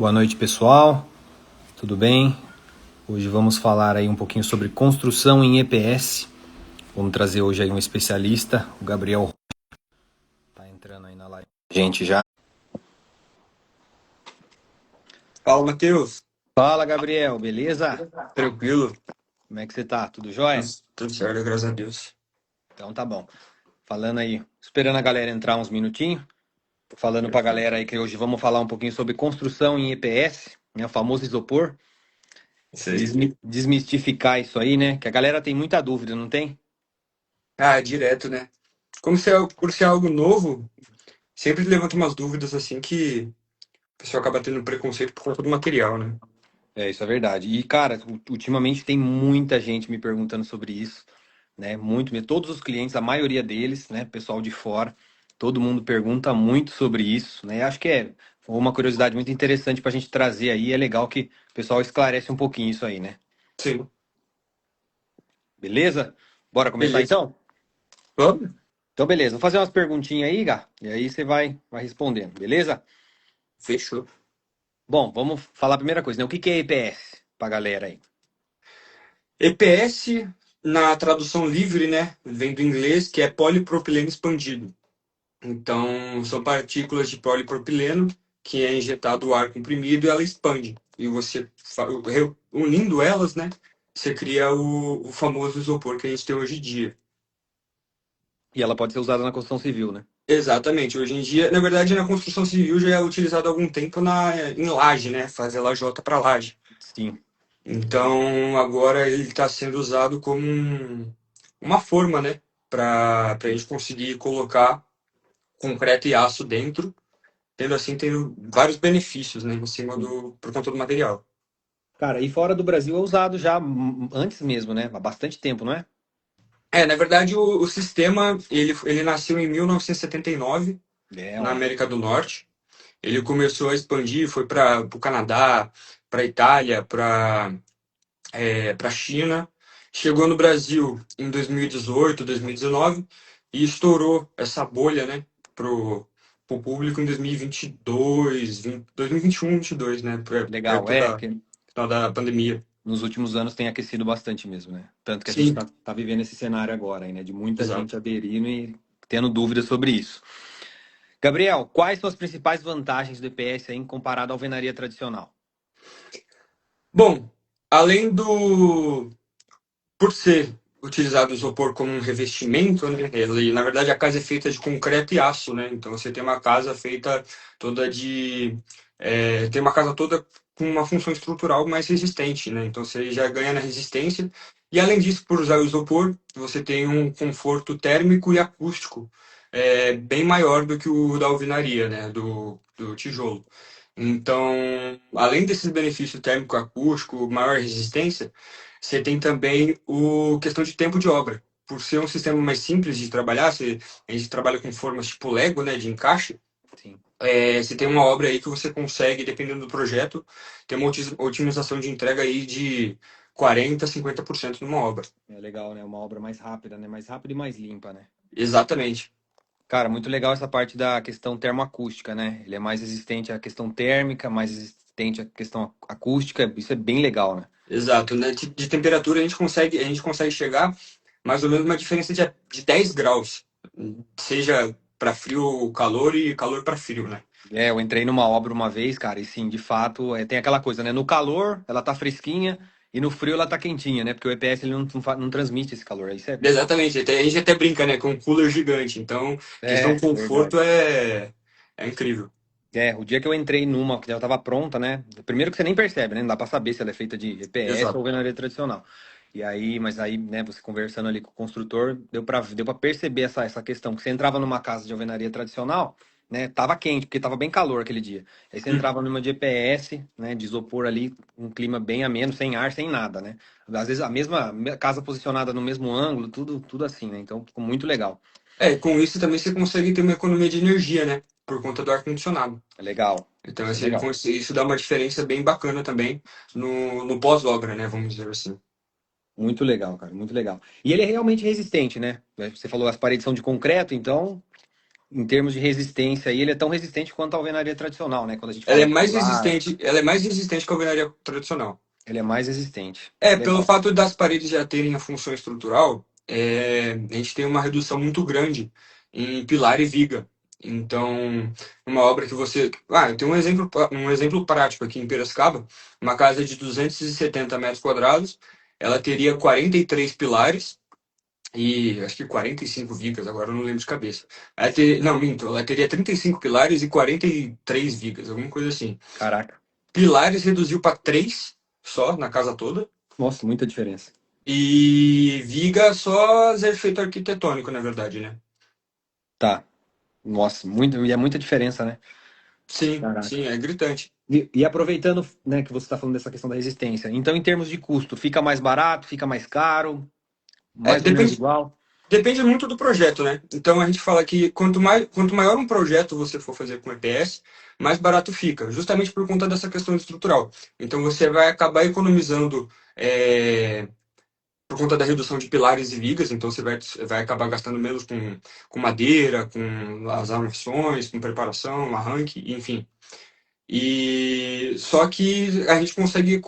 Boa noite, pessoal. Tudo bem? Hoje vamos falar aí um pouquinho sobre construção em EPS. Vamos trazer hoje aí um especialista, o Gabriel. Tá entrando aí na live. Gente, já. Fala, Matheus. Fala, Gabriel, beleza? Tranquilo? Como é que você tá? Tudo jóia? Tudo certo, graças a Deus. Então tá bom. Falando aí, esperando a galera entrar uns minutinhos. Falando pra galera aí que hoje vamos falar um pouquinho sobre construção em EPS, né, o famoso isopor. Isso aí. Desmistificar isso aí, né? Que a galera tem muita dúvida, não tem? Direto, né? Por ser algo novo, sempre levanta umas dúvidas assim que o pessoal acaba tendo preconceito por conta do material, né? Isso é verdade. E, cara, ultimamente tem muita gente me perguntando sobre isso, né? Muito mesmo. Todos os clientes, a maioria deles, né? Pessoal de fora, todo mundo pergunta muito sobre isso, né? Acho que é uma curiosidade muito interessante para a gente trazer aí. É legal que o pessoal esclarece um pouquinho isso aí, né? Sim. Beleza? Bora começar Beleza. então? Vamos? Então, beleza. Vou fazer umas perguntinhas aí, Gá, e aí você vai respondendo, beleza? Fechou. Bom, vamos falar a primeira coisa, né? O que que é EPS pra galera aí? EPS, na tradução livre, né? Vem do inglês, que é polipropileno expandido. Então, são partículas de polipropileno que é injetado o ar comprimido e ela expande. E você, unindo elas, né? Você cria o famoso isopor que a gente tem hoje em dia. E ela pode ser usada na construção civil, né? Exatamente. Hoje em dia, na verdade, na construção civil já é utilizado há algum tempo em laje, né? Fazer lajota para laje. Sim. Então, agora ele está sendo usado como uma forma, né? Para a gente conseguir colocar concreto e aço dentro, tendo vários benefícios, né? Em cima por conta do material. Cara, e fora do Brasil é usado já antes mesmo, né? Há bastante tempo, não é? Na verdade, o sistema ele nasceu em 1979 É, na ué. América do Norte. Ele começou a expandir, foi para o Canadá, para a Itália, para a China. Chegou no Brasil em 2018, 2019 e estourou essa bolha, né, pro, pro público em 2022, 2021, 22, né, Legal, perto é da que final da pandemia. nos últimos anos tem aquecido bastante mesmo, né? Tanto que a gente Sim, tá vivendo esse cenário agora, aí, né? De muita gente exato. aderindo e tendo dúvidas sobre isso. Gabriel, quais são as principais vantagens do EPS aí comparado à alvenaria tradicional? Bom, além do por ser utilizado o isopor como um revestimento, né? Ele, na verdade, a casa é feita de concreto e aço, né? Então você tem uma casa feita toda tem uma casa toda com uma função estrutural mais resistente, né? Então você já ganha na resistência. E além disso, por usar o isopor, você tem um conforto térmico e acústico bem maior do que o da alvenaria, né? Do tijolo. Então, além desses benefícios térmico acústico, maior resistência, você tem também o questão de tempo de obra. Por ser um sistema mais simples de trabalhar, a gente trabalha com formas tipo Lego, né, de encaixe. Sim. Você tem uma obra aí que você consegue, dependendo do projeto, ter uma otimização de entrega aí de 40, 50% numa obra. É legal, né? Uma obra mais rápida, né? Mais rápida e mais limpa, né? Exatamente. Cara, muito legal essa parte da questão termoacústica, né? Ele é mais resistente à questão térmica, mais resistente à questão acústica. Isso é bem legal, né? Exato, né? De temperatura a gente consegue chegar mais ou menos uma diferença de 10 graus, seja para frio ou calor e calor para frio, né? É, eu entrei numa obra uma vez, cara, e sim, de fato, tem aquela coisa, né? No calor, ela tá fresquinha, e no frio ela tá quentinha, né? Porque o EPS ele não transmite esse calor. Isso Exatamente, a gente até brinca, né, com um cooler gigante, então questão verdade. conforto é incrível. O dia que eu entrei numa, que já tava pronta, né? Primeiro que você nem percebe, né? Não dá pra saber se ela é feita de EPS ou Exato. alvenaria tradicional. E aí, mas aí, né, você conversando ali com o construtor, deu pra perceber essa questão. Que você entrava numa casa de alvenaria tradicional, né? Tava quente, porque tava bem calor aquele dia. Aí você Hum. entrava numa de EPS, né? De isopor ali, um clima bem ameno, sem ar, sem nada, né? Às vezes a mesma casa posicionada no mesmo ângulo, tudo assim, né? Então ficou muito legal. Com isso também você consegue ter uma economia de energia, né, por conta do ar-condicionado. É legal. Então Isso é assim, legal. isso dá uma diferença bem bacana também no pós-obra, né, vamos dizer assim. Muito legal, cara, muito legal. E ele é realmente resistente, né? Você falou as paredes são de concreto, então em termos de resistência, aí ele é tão resistente quanto a alvenaria tradicional, né? Quando a gente fala de pilar, Ela é mais resistente que a alvenaria tradicional. ele é mais resistente. É, pelo Legal. fato das paredes já terem a função estrutural, a gente tem uma redução muito grande em pilar e viga. Então, uma obra que você. Ah, eu tenho um exemplo prático aqui em Piracicaba, uma casa de 270 metros quadrados, ela teria 43 pilares e acho que 45 vigas, agora eu não lembro de cabeça. Não, minto, ela teria 35 pilares e 43 vigas, alguma coisa assim. Caraca. Pilares reduziu para 3 só na casa toda. Nossa, muita diferença. E viga só as efeito arquitetônico, na verdade, né? Tá. Nossa, muito, e é muita diferença, né? Sim, Caraca. sim, é gritante. E aproveitando, né, que você está falando dessa questão da resistência, então em termos de custo, fica mais barato, fica mais caro, É, mais ou menos igual? depende muito do projeto, né? Então a gente fala que quanto maior um projeto você for fazer com EPS, mais barato fica, justamente por conta dessa questão estrutural. Então você vai acabar economizando por conta da redução de pilares e vigas, então vai acabar gastando menos com madeira, com as armações, com preparação, arranque, enfim. E só que a gente consegue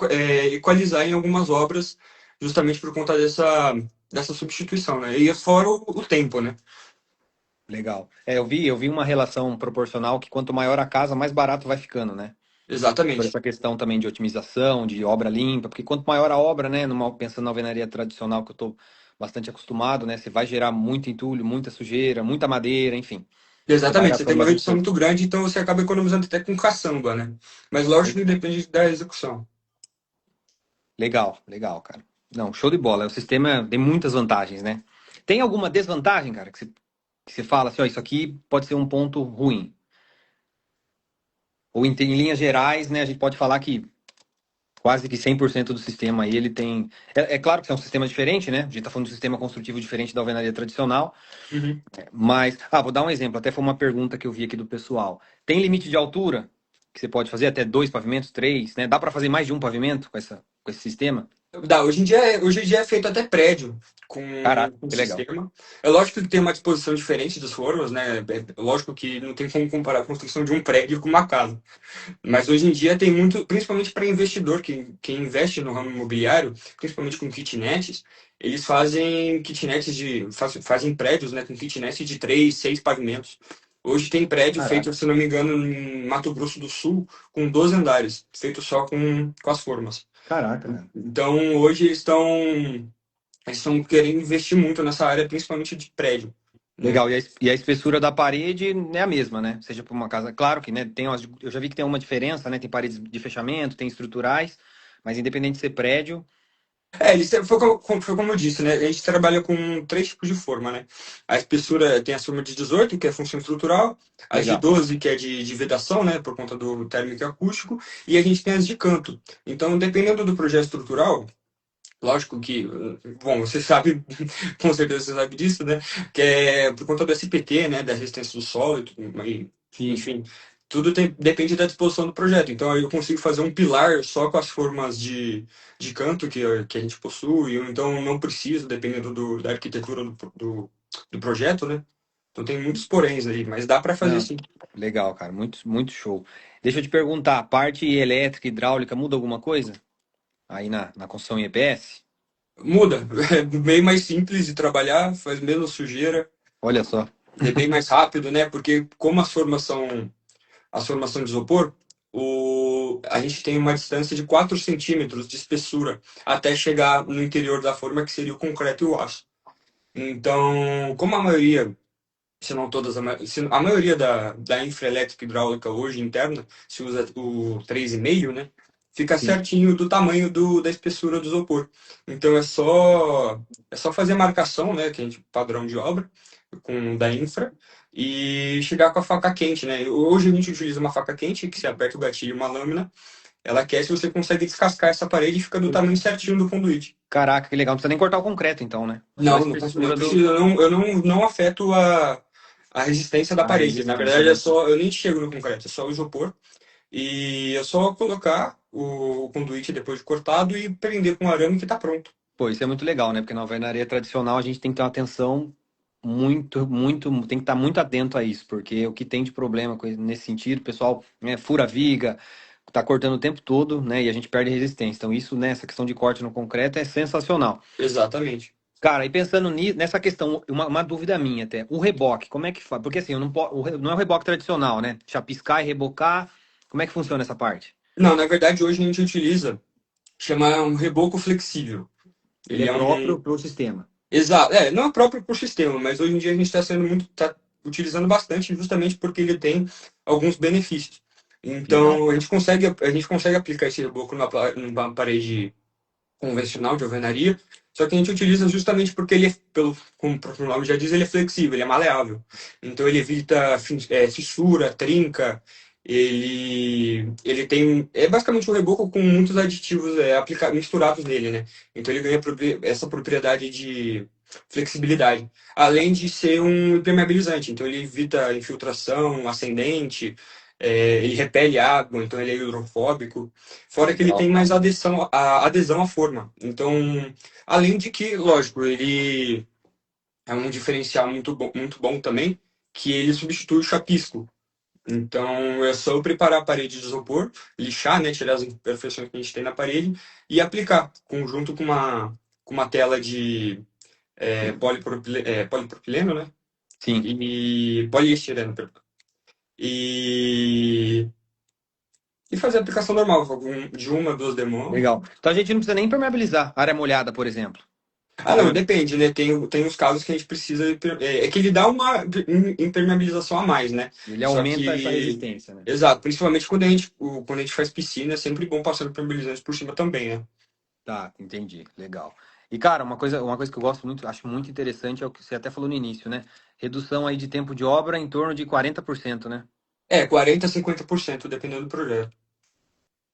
equalizar em algumas obras justamente por conta dessa substituição, né? E fora o tempo, né? Legal. É, eu vi uma relação proporcional que quanto maior a casa, mais barato vai ficando, né? Por Exatamente. essa questão também de otimização, de obra limpa, porque quanto maior a obra, né, pensando na alvenaria tradicional que eu estou bastante acostumado, né, você vai gerar muito entulho, muita sujeira, muita madeira, enfim. Você vai Exatamente. Você tem gastando uma bastante redução coisa. muito grande, então você acaba economizando até com caçamba, né? Mas lógico que depende da execução. Legal, legal, cara. Não, show de bola. O sistema tem muitas vantagens, né? Tem alguma desvantagem, cara, que você fala assim, ó, isso aqui pode ser um ponto ruim? Ou em linhas gerais, né, a gente pode falar que quase que 100% do sistema aí ele tem. É claro que é um sistema diferente, né? A gente está falando de um sistema construtivo diferente da alvenaria tradicional, Uhum. mas. Ah, vou dar um exemplo, até foi uma pergunta que eu vi aqui do pessoal. Tem limite de altura que você pode fazer até dois pavimentos, três, né? Dá para fazer mais de um pavimento com esse sistema? Dá, hoje em dia é feito até prédio Caraca, com que legal. sistema. É lógico que tem uma disposição diferente das formas, né? É lógico que não tem como comparar a construção de um prédio com uma casa. Mas hoje em dia tem muito, principalmente para investidor, que investe no ramo imobiliário, principalmente com kitnets, eles fazem kitnets fazem prédios, né, com kitnets de 3, 6 pavimentos. Hoje tem prédio feito, Caraca, se não me engano, em Mato Grosso do Sul, com 12 andares, feito só com as formas. caraca, cara. Então, hoje eles estão querendo investir muito nessa área, principalmente de prédio, né? Legal, e a espessura da parede é a mesma, né? Seja para uma casa. Claro que, né, eu já vi que tem uma diferença, né? Tem paredes de fechamento, tem estruturais, mas independente de ser prédio, Foi como eu disse, né? A gente trabalha com três tipos de forma, né? A espessura tem a forma de 18, que é a função estrutural, as de legal. 12, que é de vedação, né? Por conta do térmico e acústico, e a gente tem as de canto. Então, dependendo do projeto estrutural, lógico que, bom, você sabe, com certeza você sabe disso, né? Que é por conta do SPT, né? Da resistência do solo, Sim. enfim, tudo depende da disposição do projeto. Então, aí eu consigo fazer um pilar só com as formas de canto que a gente possui, ou então não preciso, dependendo da arquitetura do projeto, né? Então, tem muitos poréns aí, mas dá para fazer Não, sim. legal, cara. Muito, muito show. Deixa eu te perguntar, a parte elétrica, hidráulica, muda alguma coisa? Aí na construção em EPS? Muda, é bem mais simples de trabalhar, faz menos sujeira, Olha só. é bem mais rápido, né? Porque como as formas são de isopor, a gente tem uma distância de 4 centímetros de espessura até chegar no interior da forma, que seria o concreto e o aço. Então, como a maioria, se não todas, a maioria da infraelétrica hidráulica hoje interna se usa o 3,5, né? Fica Sim. certinho do tamanho da espessura do isopor. Então é só fazer a marcação, né, que a gente padrão de obra com da infra e chegar com a faca quente, né? Hoje a gente utiliza uma faca quente que você aperta o gatilho, uma lâmina, ela aquece e você consegue descascar essa parede e fica do tamanho certinho do conduíte. Caraca, que legal. Não precisa nem cortar o concreto, então, né? Só a Não, não espessura do. precisa, eu não afeto a resistência da A parede. Na resistência, verdade, é né? só, eu nem chego no concreto, é só o isopor. E é só colocar o conduíte depois de cortado e prender com arame que tá pronto. Pô, isso é muito legal, né? Porque na alvenaria tradicional a gente tem que ter uma atenção tem que estar muito atento a isso, porque o que tem de problema nesse sentido, o pessoal, né, fura a viga, tá cortando o tempo todo, né, e a gente perde resistência. Então isso, né, essa questão de corte no concreto é sensacional. Exatamente. Cara, e pensando nessa questão, uma dúvida minha até, o reboque, como é que faz? Porque assim, eu não, não é o reboque tradicional, né? Chapiscar e rebocar, como é que funciona essa parte? Não, na verdade, hoje a gente utiliza, chama um reboco flexível. Ele Ele é é um. próprio pro sistema. Exato, não é próprio por sistema, mas hoje em dia a gente está sendo muito, tá utilizando bastante justamente porque ele tem alguns benefícios. Legal. Então a gente consegue aplicar esse reboco numa parede convencional de alvenaria, só que a gente utiliza justamente porque ele é, como o próprio nome já diz, ele é flexível, ele é maleável. Então ele evita fissura, trinca, ele tem, é basicamente um reboco com muitos aditivos misturados nele, né? Então ele ganha essa propriedade de flexibilidade, além de ser um impermeabilizante, então ele evita infiltração ascendente, ele repele água, então ele é hidrofóbico. Fora que ele tem Legal. mais adesão à forma. Então, além de que, lógico, ele é um diferencial muito bom também, que ele substitui o chapisco. Então, é só eu preparar a parede de isopor, lixar, né, tirar as imperfeições que a gente tem na parede e aplicar, junto com uma tela de polipropileno, né? Sim, E poliestireno, perdão. E, e fazer a aplicação normal, de uma, duas demãos. legal. Então a gente não precisa nem impermeabilizar área molhada, por exemplo. Ah, não, depende, né? Tem uns casos que a gente precisa. É que ele dá uma impermeabilização a mais, né? Ele Só aumenta essa que. resistência, né? Exato, principalmente quando a gente faz piscina, é sempre bom passar impermeabilizante por cima também, né? Tá, entendi. Legal. E, cara, uma coisa que eu gosto muito, acho muito interessante é o que você até falou no início, né? Redução aí de tempo de obra em torno de 40%, né? 40 a 50%, dependendo do projeto.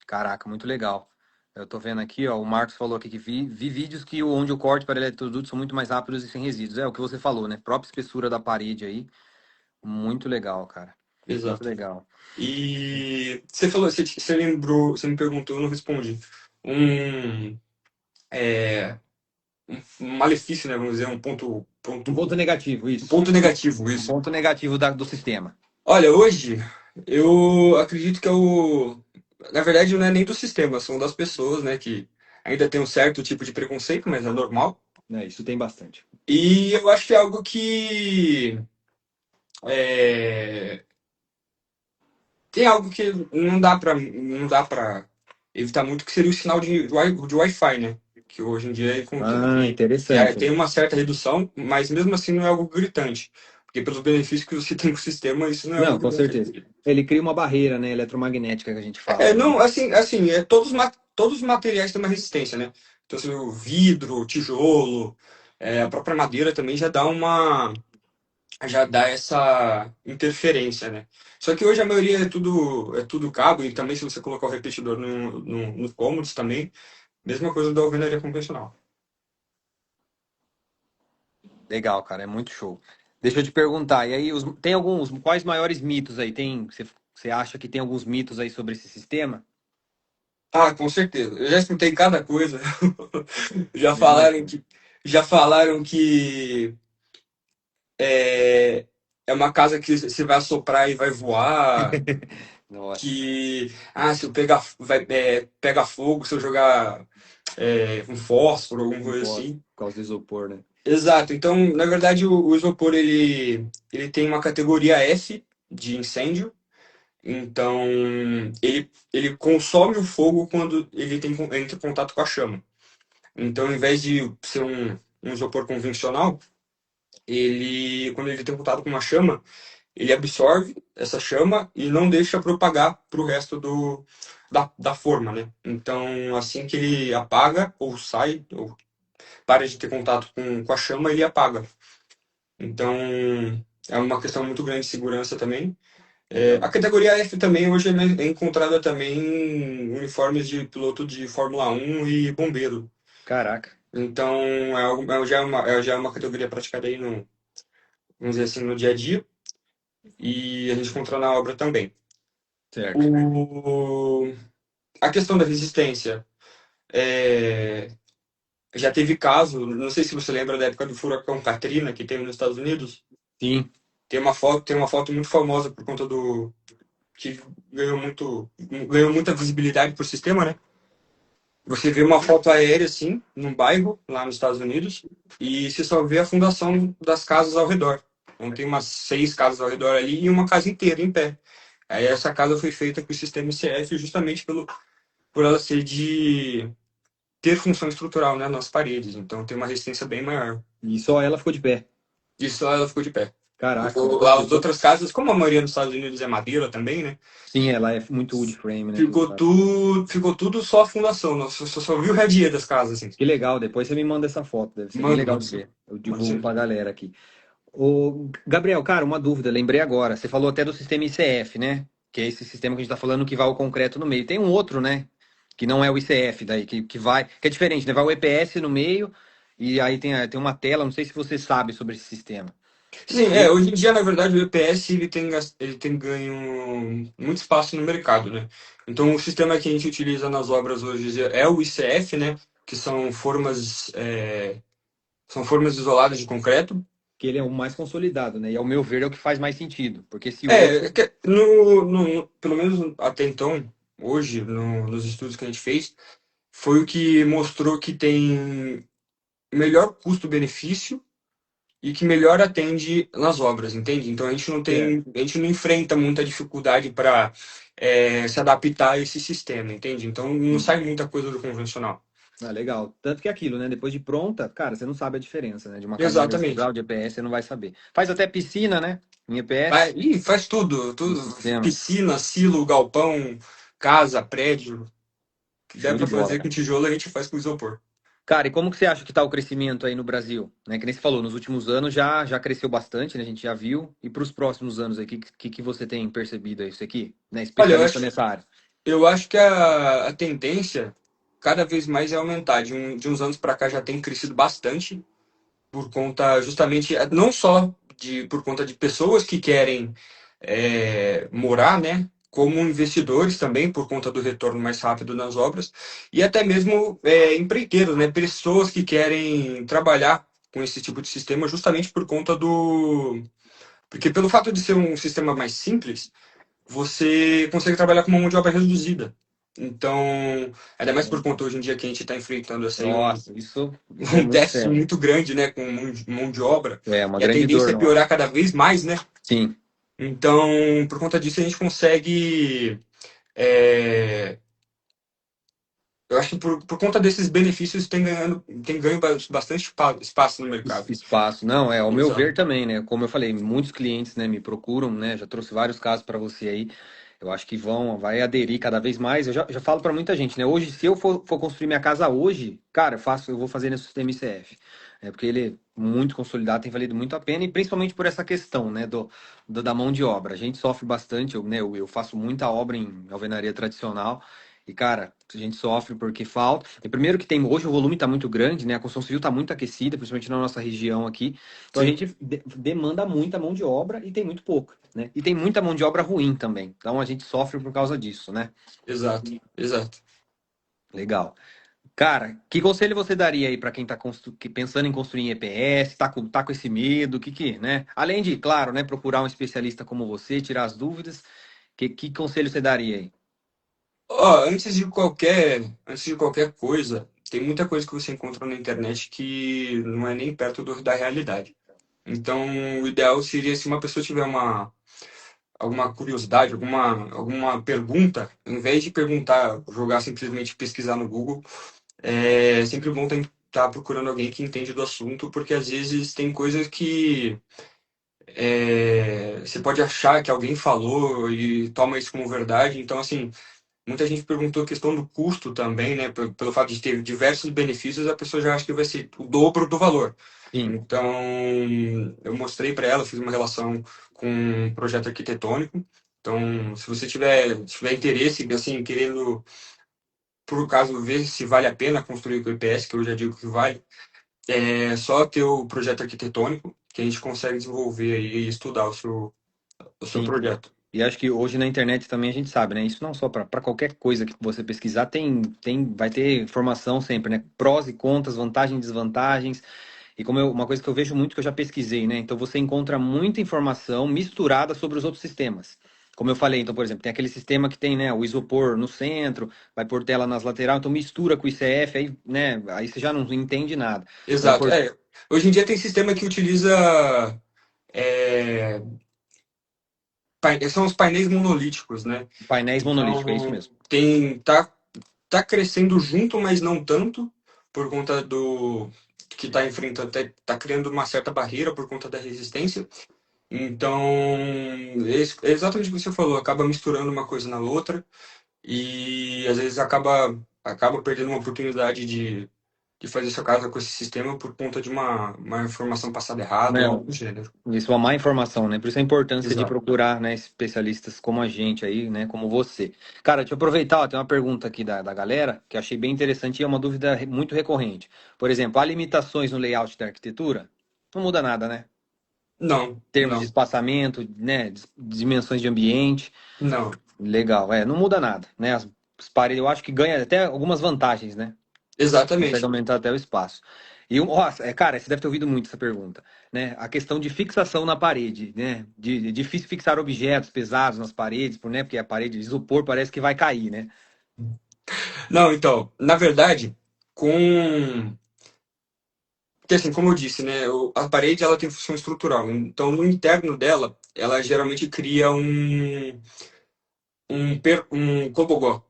Caraca, muito legal. Eu tô vendo aqui, ó, o Marcos falou aqui que vi vídeos onde o corte para eletrodutos são muito mais rápidos e sem resíduos. É o que você falou, né? Própria espessura da parede aí. Muito legal, cara. Muito Exato. legal. E você falou, você lembrou, você me perguntou, eu não respondi. Um, é, um malefício, né? Vamos dizer, Um ponto negativo, um isso. ponto negativo, Um isso. ponto negativo do sistema. Olha, hoje eu acredito que na verdade, não é nem do sistema, são das pessoas, né, que ainda tem um certo tipo de preconceito, mas é normal. Né, isso tem bastante. E eu acho que é algo que é, tem algo que não dá para evitar muito, que seria o sinal de Wi-Fi, né? Que hoje em dia Ah, tem interessante. uma certa redução, mas mesmo assim não é algo gritante. Porque pelos benefícios que você tem com o sistema, isso não é algo Não, com certeza. gritante. Ele cria uma barreira, né, eletromagnética que a gente fala, né? Não, assim, todos os materiais têm uma resistência, né? Então, assim, o vidro, o tijolo, a própria madeira também já dá essa interferência, né? Só que hoje a maioria é tudo cabo, e também se você colocar o repetidor nos cômodos também, mesma coisa da alvenaria convencional. Legal, cara, é muito show. Deixa eu te perguntar, e aí, tem alguns, quais maiores mitos aí? Você acha que tem alguns mitos aí sobre esse sistema? Ah, com certeza. Eu já escutei cada coisa. Já Eu falaram imagino. que, já falaram que é, é uma casa que você vai assoprar e vai voar. Nossa, Que se eu pega fogo, se eu jogar um fósforo, alguma um coisa fósforo, assim. por causa do isopor, né? Exato. Então, na verdade, o isopor ele tem uma categoria F de incêndio. Então, ele consome o fogo quando entra em contato com a chama. Então, ao invés de ser um isopor convencional, quando ele tem contato com uma chama, ele absorve essa chama e não deixa propagar para o resto da forma, né? Então, assim que ele apaga, ou sai, ou para de ter contato com a chama, ele apaga. Então, é uma questão muito grande de segurança também. A Legal. categoria F também hoje é encontrada também em uniformes de piloto de Fórmula 1 e bombeiro. Caraca, Então, já é uma categoria praticada aí vamos dizer assim, no dia a dia, e a gente encontra na obra também. certo. O, a questão da resistência, é, Já teve caso, não sei se você lembra da época do furacão Katrina, que teve nos Estados Unidos. Sim, Tem uma foto muito famosa por conta do que ganhou muita visibilidade pro sistema, né? Você vê uma foto aérea assim, num bairro lá nos Estados Unidos, e você só vê a fundação das casas ao redor. Então tem umas 6 casas ao redor ali e uma casa inteira em pé. Aí essa casa foi feita com o sistema ICF justamente por ela ser de ter função estrutural, né, nas paredes. Então tem uma resistência bem maior. e só ela ficou de pé. Isso ela ficou de pé. Caraca, As outras casas, como a maioria dos Estados Unidos é madeira também, né? sim, ela é muito wood frame, né? Ficou tudo só a fundação. Só viu o radier das casas, assim. Que legal, depois você me manda essa foto, deve ser bem Mano, legal mano, de ver. Eu mano, divulgo sim. pra galera aqui. Ô, Gabriel, cara, uma dúvida, lembrei agora. Você falou até do sistema ICF, né? Que é esse sistema que a gente tá falando que vai o concreto no meio. Tem um outro, né? Que não é o ICF daí, que vai. Que é diferente, né? Vai o EPS no meio e aí tem uma tela, não sei se você sabe sobre esse sistema. Sim, E- hoje em dia, na verdade, o EPS ele tem ganho muito espaço no mercado, né? Então, o sistema que a gente utiliza nas obras hoje é o ICF, né? Que são formas isoladas de concreto. que ele é o mais consolidado, né? E ao meu ver é o que faz mais sentido. Porque esse É, outro. que pelo menos até então, hoje, nos estudos que a gente fez, foi o que mostrou que tem melhor custo-benefício e que melhor atende nas obras, entende? Então Certo. a gente não enfrenta muita dificuldade para se adaptar a esse sistema, entende? Então não Sim. sai muita coisa do convencional. Ah, legal. Tanto que é aquilo, né? Depois de pronta, cara, você não sabe a diferença, né? De uma cadeira Exatamente. vertebral, de EPS, você não vai saber. Faz até piscina, né? Em EPS, Faz tudo, no tudo, sistema. piscina, silo, galpão, casa, prédio, que der Show de para bola, fazer com cara. tijolo a gente faz com isopor. Cara, e como que você acha que está o crescimento aí no Brasil? Né? Que nem você falou, nos últimos anos já cresceu bastante, né? A gente já viu. E para os próximos anos aí, que você tem percebido aí, isso aqui, né? Olha, Especialista nessa área. eu acho que a tendência cada vez mais é aumentar. De uns anos para cá já tem crescido bastante por conta justamente não só por conta de pessoas que querem morar, né, como investidores também por conta do retorno mais rápido nas obras e até mesmo empreiteiros, né, pessoas que querem trabalhar com esse tipo de sistema justamente por conta do porque pelo fato de ser um sistema mais simples você consegue trabalhar com uma mão de obra reduzida. Então, ainda mais por conta hoje em dia que a gente está enfrentando assim, Nossa, isso é um muito déficit sério. muito grande, né, com mão de obra, É uma e a grande dor tendência é nossa. piorar cada vez mais, né? Sim, Então, por conta disso, a gente consegue. é, eu acho que por conta desses benefícios tem ganho bastante espaço no mercado. espaço. Não, ao meu ver Exato. também, né? Como eu falei, muitos clientes, né, me procuram, né? Já trouxe vários casos para você aí. Eu acho que vai aderir cada vez mais. Eu já falo para muita gente, né? Hoje, se eu for construir minha casa hoje, cara, eu vou fazer nesse sistema ICF. Porque ele é muito consolidado, tem valido muito a pena, e principalmente por essa questão, né, da mão de obra. A gente sofre bastante, eu faço muita obra em alvenaria tradicional. E, cara, a gente sofre porque falta. E primeiro que tem, hoje o volume está muito grande, né? A construção civil está muito aquecida, principalmente na nossa região aqui. Então a Sim, gente demanda muita mão de obra e tem muito pouco, né? E tem muita mão de obra ruim também. Então a gente sofre por causa disso, né? exato, exato. Legal. Cara, que conselho você daria aí para quem está pensando em construir em EPS, tá com esse medo, né? Além de, claro, né, procurar um especialista como você, tirar as dúvidas, que conselho você daria aí? Ó, antes de qualquer coisa, tem muita coisa que você encontra na internet que não é nem perto da realidade. Então, o ideal seria se uma pessoa tiver alguma curiosidade, alguma pergunta, ao invés de perguntar, jogar simplesmente pesquisar no Google, é sempre bom estar procurando alguém que entende do assunto, porque às vezes tem coisas que você pode achar que alguém falou e toma isso como verdade. Então, assim, muita gente perguntou a questão do custo também, né? Pelo fato de ter diversos benefícios, a pessoa já acha que vai ser o dobro do valor. Sim, Então, eu mostrei para ela, fiz uma relação com um projeto arquitetônico. Então, se você tiver interesse, assim, querendo, por caso, ver se vale a pena construir com o IPS, que eu já digo que vale, é só ter o projeto arquitetônico que a gente consegue desenvolver e estudar o seu sim. projeto. E acho que hoje na internet também a gente sabe, né? Isso não só para qualquer coisa que você pesquisar, vai ter informação sempre, né? Prós e contras, vantagens e desvantagens. E uma coisa que eu vejo muito que eu já pesquisei, né? Então você encontra muita informação misturada sobre os outros sistemas. Como eu falei, então, por exemplo, tem aquele sistema que tem, né, o isopor no centro, vai por tela nas laterais, então mistura com o ICF, aí, né, aí você já não entende nada. Então, Exato. É, hoje em dia tem sistema que utiliza é, são os painéis monolíticos, né? painéis monolíticos, é isso Então mesmo. tá crescendo junto, mas não tanto, por conta do que está enfrentando, tá criando uma certa barreira por conta da resistência. Então, é exatamente o que você falou, acaba misturando uma coisa na outra e às vezes acaba perdendo uma oportunidade de fazer sua casa com esse sistema por conta de uma informação passada errada Né? ou algo do gênero. Isso é uma má informação, né? Por isso a importância de Exato. procurar, né, especialistas como a gente aí, né, como você. Cara, deixa eu aproveitar, ó, tem uma pergunta aqui da galera que eu achei bem interessante e é uma dúvida muito recorrente. Por exemplo, há limitações no layout da arquitetura? Não muda nada, né? Não, Termos de não, espaçamento, né, dimensões de ambiente, não. legal, não muda nada, né? As paredes, eu acho que ganha até algumas vantagens, né? Consegue Exatamente. aumentar até o espaço. E, nossa, cara, você deve ter ouvido muito essa pergunta, né? A questão de fixação na parede, né? De difícil fixar objetos pesados nas paredes, né? Porque a parede de isopor parece que vai cair, né? Não, então, na verdade, com porque assim, como eu disse, né, a parede ela tem função estrutural. Então, no interno dela, ela geralmente cria um cobogó.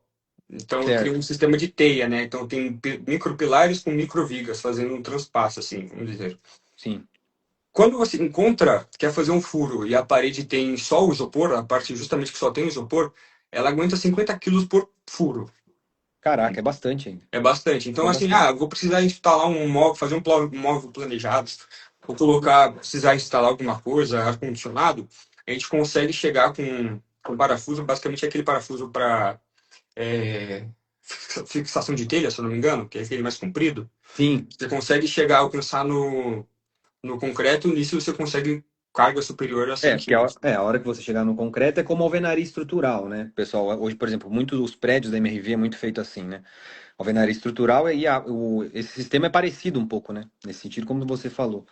Então, cria Certo. um sistema de teia, né? Então, tem micropilares com microvigas, fazendo um transpasso, assim, vamos dizer. Sim. Quando você quer fazer um furo e a parede tem só o isopor, a parte justamente que só tem o isopor, ela aguenta 50 quilos por furo. Caraca, é bastante ainda. É bastante. Então, É assim, bastante. vou precisar instalar um móvel, fazer um móvel planejado, vou precisar instalar alguma coisa, ar-condicionado, a gente consegue chegar com parafuso, basicamente aquele parafuso para fixação de telha, se eu não me engano, que é aquele mais comprido. Sim. Você consegue chegar a alcançar no concreto, nisso você consegue carga superior a 100 Porque quilos. a hora que você chegar no concreto é como alvenaria estrutural, né? Pessoal, hoje, por exemplo, muitos dos prédios da MRV é muito feito assim, né? Alvenaria estrutural esse sistema é parecido um pouco, né? Nesse sentido, como você falou.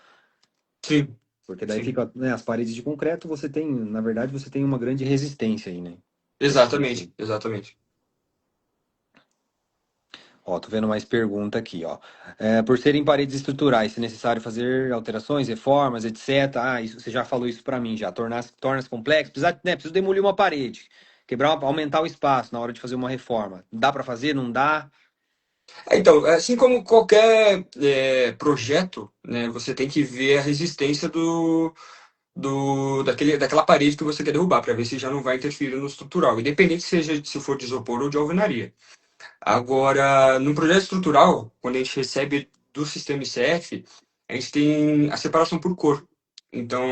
Sim, Porque daí sim. fica, né, as paredes de concreto, na verdade, você tem uma grande resistência aí, né? Nesse Exatamente, sentido. exatamente. Ó, tô vendo mais pergunta aqui, ó. Por serem paredes estruturais, se necessário fazer alterações, reformas, etc. Ah, isso, você já falou isso pra mim já. Torna-se complexo. Preciso demolir uma parede, aumentar o espaço na hora de fazer uma reforma. Dá pra fazer? Não dá? Então, assim como qualquer projeto, né, você tem que ver a resistência daquela parede que você quer derrubar, para ver se já não vai interferir no estrutural, independente se for de isopor ou de alvenaria. Agora, no projeto estrutural, quando a gente recebe do sistema ICF, a gente tem a separação por cor. Então,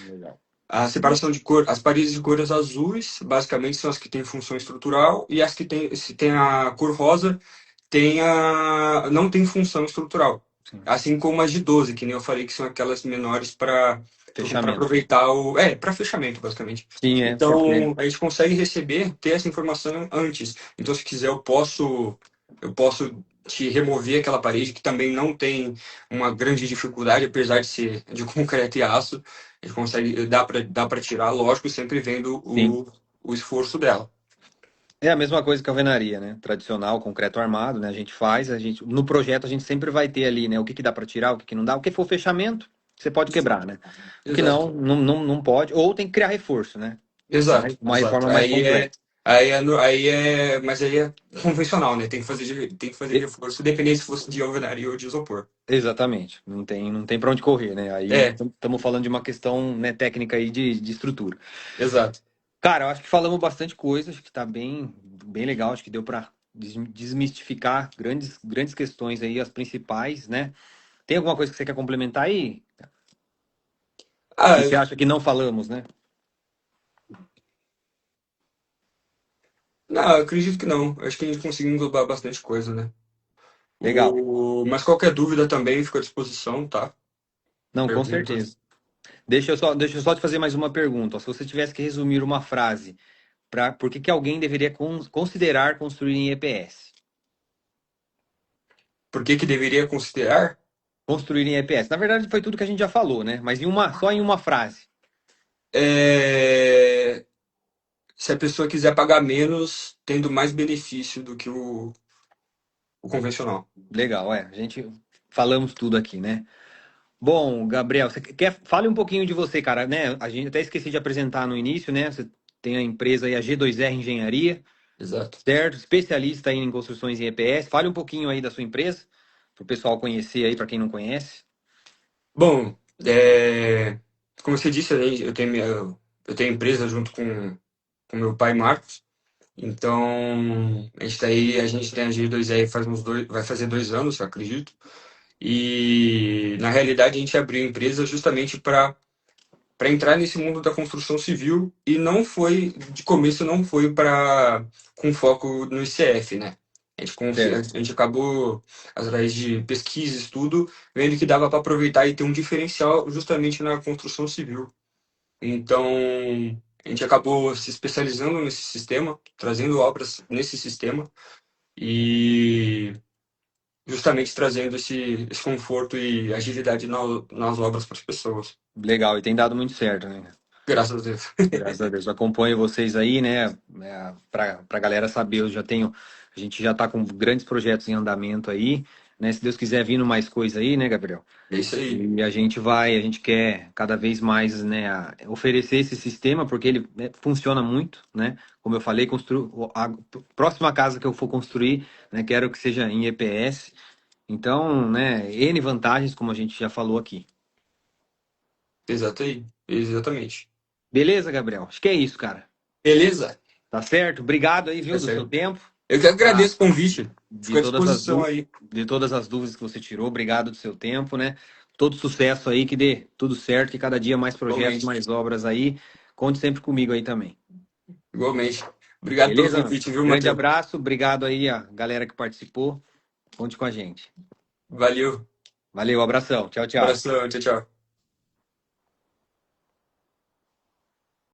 Legal. a separação de cor, as paredes de cores azuis, basicamente, são as que têm função estrutural, e as que se tem a cor rosa, não tem função estrutural. Sim. Assim como as de 12 que nem eu falei, que são aquelas menores para Fechamento. aproveitar para fechamento, basicamente. Sim, porque Então, a gente consegue ter essa informação antes. Então, se quiser, eu posso te remover aquela parede, que também não tem uma grande dificuldade, apesar de ser de concreto e aço. A gente consegue, dá para tirar, lógico, sempre vendo sim. o esforço dela. É a mesma coisa que a alvenaria, né? Tradicional, concreto armado, né? A gente faz, no projeto a gente sempre vai ter ali, né? O que que dá para tirar, o que que não dá. O que for fechamento, você pode quebrar, né? O que Exato. não pode, ou tem que criar reforço, né? Exato, Uma exato. reforma mais completa. Mas aí é convencional, né? Tem que fazer E- reforço, dependendo se fosse de alvenaria ou de isopor. Exatamente. Não tem para onde correr, né? Aí É, estamos falando de uma questão, né, técnica aí de estrutura. exato. Cara, eu acho que falamos bastante coisa, acho que tá bem legal, acho que deu para desmistificar grandes questões aí, as principais, né? Tem alguma coisa que você quer complementar aí? Que Ah, você acha que não falamos, né? não, eu acredito que não. Acho que a gente conseguiu englobar bastante coisa, né? Legal. Mas qualquer dúvida também fica à disposição, tá? Não, com certeza. Perguntas. Deixa eu só te fazer mais uma pergunta. Ó. Se você tivesse que resumir uma frase, por que que alguém deveria considerar construir em EPS? Por que que deveria considerar? Construir em EPS. Na verdade, foi tudo que a gente já falou, né? Mas só em uma frase. É, se a pessoa quiser pagar menos, tendo mais benefício do que o convencional. Legal, a gente falamos tudo aqui, né? Bom, Gabriel, fale um pouquinho de você, cara, né? A gente até esqueci de apresentar no início, né? Você tem a empresa aí, a G2R Engenharia, Exato. certo? Especialista aí em construções em EPS. Fale um pouquinho aí da sua empresa, para o pessoal conhecer aí, para quem não conhece. Bom, como você disse, eu tenho empresa junto com meu pai Marcos. Então, a gente tem a G2R vai fazer 2 anos, eu acredito. E na realidade a gente abriu a empresa justamente para entrar nesse mundo da construção civil e não foi, de começo não foi para com foco no ICF, né? A Certo. gente acabou, através de pesquisa, estudo, vendo que dava para aproveitar e ter um diferencial justamente na construção civil. Então, a gente acabou se especializando nesse sistema, trazendo obras nesse sistema e justamente trazendo esse conforto e agilidade nas obras para as pessoas. Legal, e tem dado muito certo, né? Graças a Deus. Graças a Deus. Acompanho vocês aí, né? Para a galera saber, a gente já está com grandes projetos em andamento aí, né? Se Deus quiser vindo mais coisa aí, né, Gabriel? É isso aí. E a gente quer cada vez mais, né, oferecer esse sistema, porque ele, né, funciona muito, né? Como eu falei, a próxima casa que eu for construir, né, quero que seja em EPS. Então, né, N vantagens, como a gente já falou aqui. Exato aí. Exatamente. Beleza, Gabriel? Acho que é isso, cara. Beleza? Tá certo? Obrigado aí, Tá viu, do seu certo. tempo. Eu que Tá? agradeço o convite. De Fico à todas as disposição aí. de todas as dúvidas que você tirou. Obrigado do seu tempo, né? Todo sucesso aí, que dê tudo certo, que cada dia mais projetos, Igualmente. mais obras aí. Conte sempre comigo aí também. Igualmente. Obrigado pelo Beleza, mano? convite, viu, Grande Matheus? abraço, obrigado aí a galera que participou. Conte com a gente. Valeu. Valeu, abração. Tchau, tchau. Abração. Tchau, tchau.